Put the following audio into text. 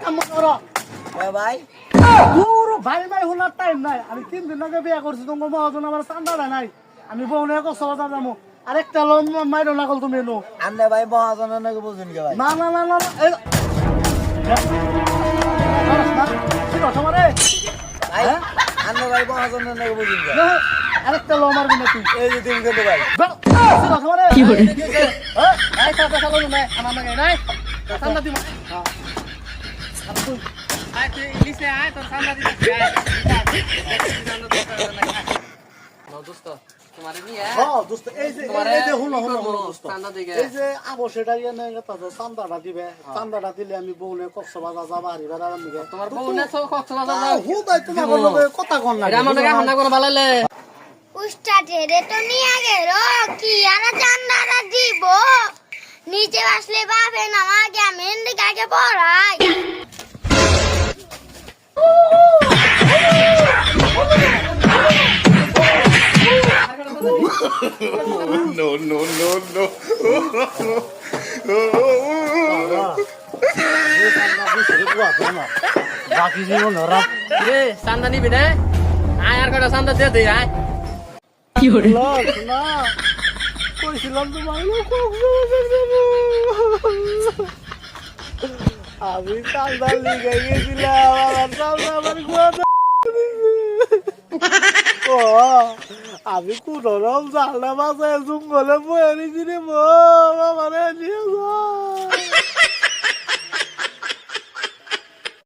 কাম করো ভাই পুরো ভাই ভাই হলার টাইম নাই আমি 3 দিন আগে বিয়া করছি তোমার মহাজন আমার চান্দাটা নাই আমি বউনে কক্সবাজার যাবো আরেকটা লোন মাইরো না কল তুমি নো আন্নে ভাই মহাজনের নাকি বুঝুন কে ভাই না না না না এই তোমারে ভাই আন্নে ভাই মহাজনের নাকি বুঝুন কে আরেকটা লো মারবি না তুই এই যে দিন কিন্তু ভাই তোমারে কি করে হ্যাঁ এই কথা বলো না আমার নাকি নাই চান্দা দিমু হ্যাঁ আয় তুই ইলিশে আয় তোর চান্দা দিতে আয় নো দোস্ত তোমারে নিয়ে হ্যাঁ দোস্ত এই যে হলো দোস্ত চান্দা দিগে এই যে আবো সেটা ইয়া নাই কথা চান্দাটা দিবে চান্দাটা দিলে আমি বউনে কক্সবাজার যাব আর এবার আমি তোমার বউনে কক্সবাজার যাও হুদাই তোমার বললো কথা কোন না আমার নাকি হান্না করে ভালাইলে উস্তাদ রে তো নিয়ে গেল কি আর চান্দাটা দিব নিচে আসলে বাপে নামাকে আমি এদিকে পড়াই No, no, no, no. বাকি জীবন ওরা রে চান্দা নিবি না আয় আর কটা চান্দা দিয়ে দে আয় না কইছিলাম তোমার আমি চান্দা লিখে গেছিলাম আমার চান্দা আমার ও আমি কোন রকম জানলা বাসায় জঙ্গলে বয়ে নিছি রে আমার নিয়ে